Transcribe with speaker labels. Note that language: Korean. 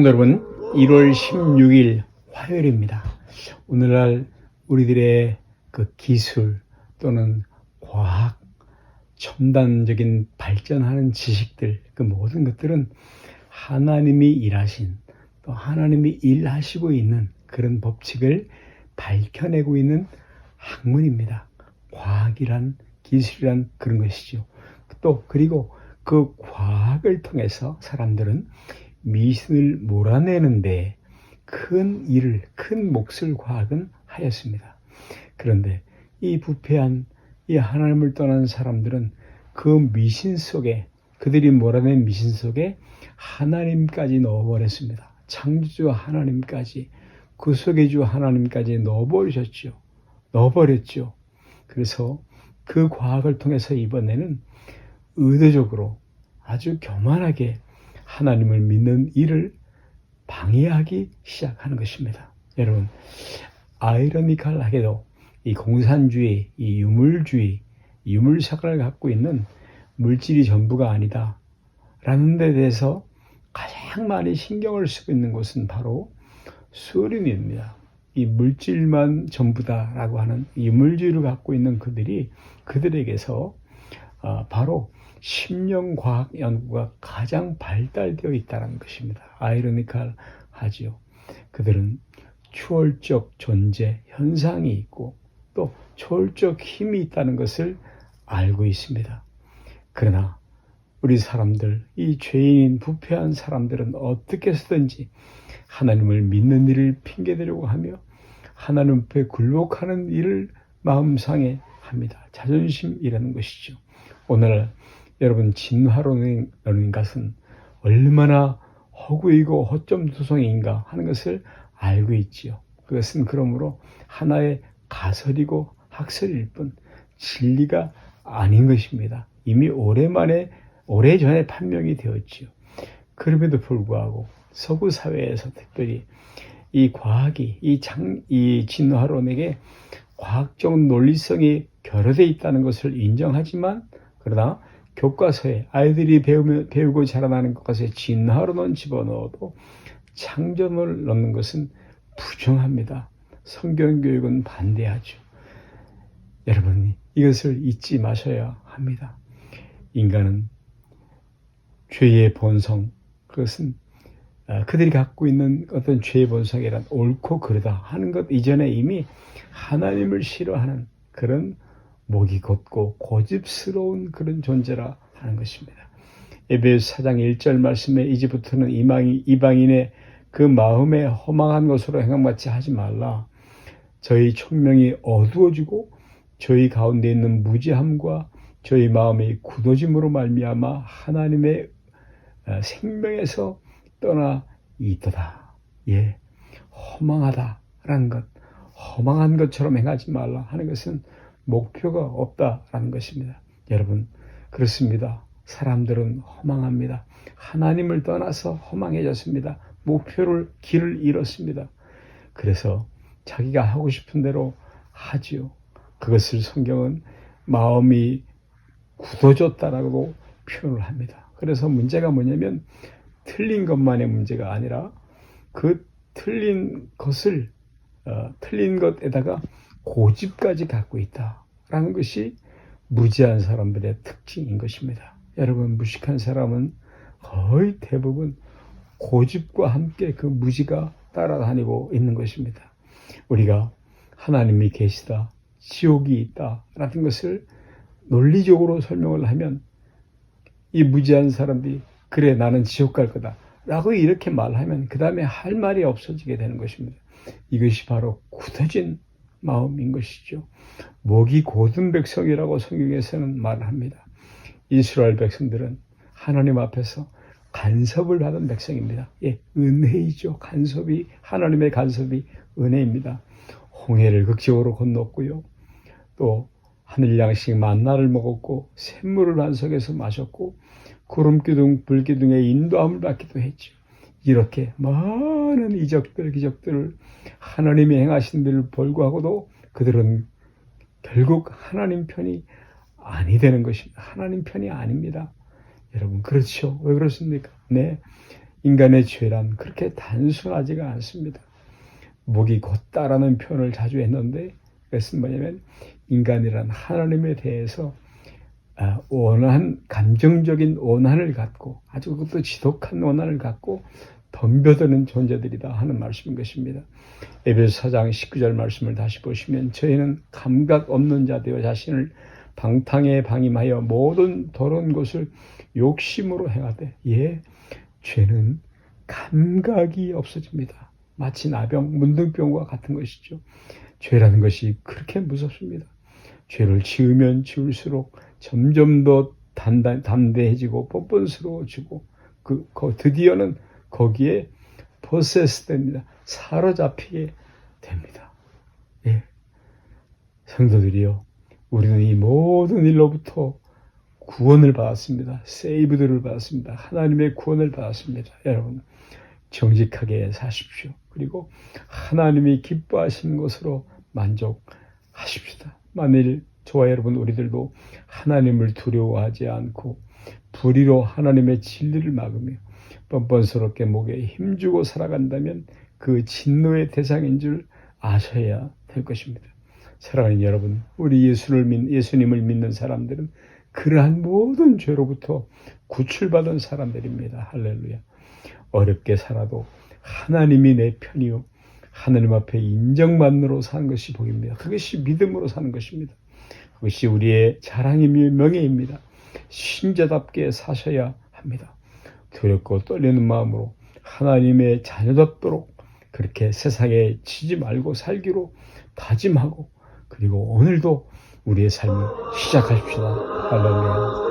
Speaker 1: 성도 여러분, 1월 16일 화요일입니다. 오늘날 우리들의 그 기술 또는 과학, 첨단적인 발전하는 지식들, 그 모든 것들은 하나님이 일하신, 또 하나님이 일하시고 있는 그런 법칙을 밝혀내고 있는 학문입니다. 과학이란, 기술이란 그런 것이죠. 또 그리고 그 과학을 통해서 사람들은 미신을 몰아내는데 큰 일을, 큰 몫을 과학은 하였습니다. 그런데 이 부패한, 이 하나님을 떠난 사람들은 그 미신 속에, 그들이 몰아낸 미신 속에 하나님까지 넣어버렸습니다. 창조주 하나님까지, 구속의주 하나님까지 넣어버렸죠. 그래서 그 과학을 통해서 이번에는 의도적으로 아주 교만하게 하나님을 믿는 일을 방해하기 시작하는 것입니다. 여러분, 아이러니컬하게도 이 공산주의, 이 유물주의, 유물사관을 갖고 있는 물질이 전부가 아니다 라는 데 대해서 가장 많이 신경을 쓰고 있는 곳은 바로 수린입니다. 이 물질만 전부다 라고 하는 유물주의를 갖고 있는 그들에게서 바로 심령과학 연구가 가장 발달되어 있다는 것입니다. 아이러니컬하지요. 그들은 초월적 존재, 현상이 있고 또 초월적 힘이 있다는 것을 알고 있습니다. 그러나 우리 사람들, 이 죄인인 부패한 사람들은 어떻게 해서든지 하나님을 믿는 일을 핑계대려고 하며 하나님 앞에 굴복하는 일을 마음상에 합니다. 자존심이라는 것이죠. 오늘 여러분, 진화론인 것은 얼마나 허구이고 허점투성인가 하는 것을 알고 있지요. 그것은 그러므로 하나의 가설이고 학설일 뿐 진리가 아닌 것입니다. 이미 오래전에 판명이 되었지요. 그럼에도 불구하고 서구 사회에서 특별히 이 과학이, 이 진화론에게 과학적 논리성이 결여되어 있다는 것을 인정하지만, 그러나 교과서에 아이들이 배우고 자라나는 교과서에 진화론을 집어넣어도 창조론을 넣는 것은 부정합니다. 성경교육은 반대하죠. 여러분, 이것을 잊지 마셔야 합니다. 인간은 죄의 본성, 그것은 그들이 갖고 있는 어떤 죄의 본성이란 옳고 그르다 하는 것 이전에 이미 하나님을 싫어하는 그런 목이 곧고 고집스러운 그런 존재라 하는 것입니다. 에베소서 4장 1절 말씀에 이제부터는 이방인의 그 마음에 허망한 것으로 행함같이 하지 말라. 저희 총명이 어두워지고 저희 가운데 있는 무지함과 저희 마음의 굳어짐으로 말미암아 하나님의 생명에서 떠나 있도다. 예, 허망하다라는 것, 허망한 것처럼 행하지 말라 하는 것은 목표가 없다라는 것입니다. 여러분, 그렇습니다. 사람들은 허망합니다. 하나님을 떠나서 허망해졌습니다. 길을 잃었습니다. 그래서 자기가 하고 싶은 대로 하지요. 그것을 성경은 마음이 굳어졌다라고 표현을 합니다. 그래서 문제가 뭐냐면 틀린 것만의 문제가 아니라 그 틀린 것에다가 고집까지 갖고 있다라는 것이 무지한 사람들의 특징인 것입니다. 여러분, 무식한 사람은 거의 대부분 고집과 함께 그 무지가 따라다니고 있는 것입니다. 우리가 하나님이 계시다, 지옥이 있다라는 것을 논리적으로 설명을 하면 이 무지한 사람들이 그래, 나는 지옥 갈 거다 라고 이렇게 말하면 그 다음에 할 말이 없어지게 되는 것입니다. 이것이 바로 굳어진 마음인 것이죠. 목이 곧은 백성이라고 성경에서는 말합니다. 이스라엘 백성들은 하나님 앞에서 간섭을 받은 백성입니다. 예, 은혜이죠. 간섭이, 하나님의 간섭이 은혜입니다. 홍해를 극적으로 건넜고요. 또 하늘 양식 만나를 먹었고 샘물을 반석에서 마셨고 구름기둥 불기둥의 인도함을 받기도 했죠. 이렇게 많은 이적들 기적들을 하나님이 행하신 일을 불구하고도 그들은 결국 하나님 편이 아니 되는 것입니다. 하나님 편이 아닙니다. 여러분, 그렇죠? 왜 그렇습니까? 네, 인간의 죄란 그렇게 단순하지가 않습니다. 목이 곧다라는 표현을 자주 했는데 그것은 뭐냐면 인간이란 하나님에 대해서 감정적인 원한을 갖고 아주 그것도 지독한 원한을 갖고 덤벼드는 존재들이다 하는 말씀인 것입니다. 에베소 4장 19절 말씀을 다시 보시면 저희는 감각 없는 자 되어 자신을 방탕에 방임하여 모든 더러운 것을 욕심으로 행하되 죄는 감각이 없어집니다. 마치 나병, 문둥병과 같은 것이죠. 죄라는 것이 그렇게 무섭습니다. 죄를 지으면 지을수록 점점 더 담대해지고 뻔뻔스러워지고 드디어는 거기에 포세스 됩니다. 사로잡히게 됩니다. 예, 성도들이요, 우리는 이 모든 일로부터 구원을 받았습니다. 세이브들을 받았습니다. 하나님의 구원을 받았습니다. 여러분, 정직하게 사십시오. 그리고 하나님이 기뻐하시는 것으로 만족하십시다. 만일 저와 여러분 우리들도 하나님을 두려워하지 않고 불의로 하나님의 진리를 막으며 뻔뻔스럽게 목에 힘주고 살아간다면 그 진노의 대상인 줄 아셔야 될 것입니다. 사랑하는 여러분, 우리 예수님을 믿는 사람들은 그러한 모든 죄로부터 구출받은 사람들입니다. 할렐루야. 어렵게 살아도 하나님이 내 편이요 하나님 앞에 인정만으로 사는 것이 복입니다. 그것이 믿음으로 사는 것입니다. 그것이 우리의 자랑이며 명예입니다. 신자답게 사셔야 합니다. 두렵고 떨리는 마음으로 하나님의 자녀답도록 그렇게 세상에 치지 말고 살기로 다짐하고, 그리고 오늘도 우리의 삶을 시작하십시다. 할렐루야.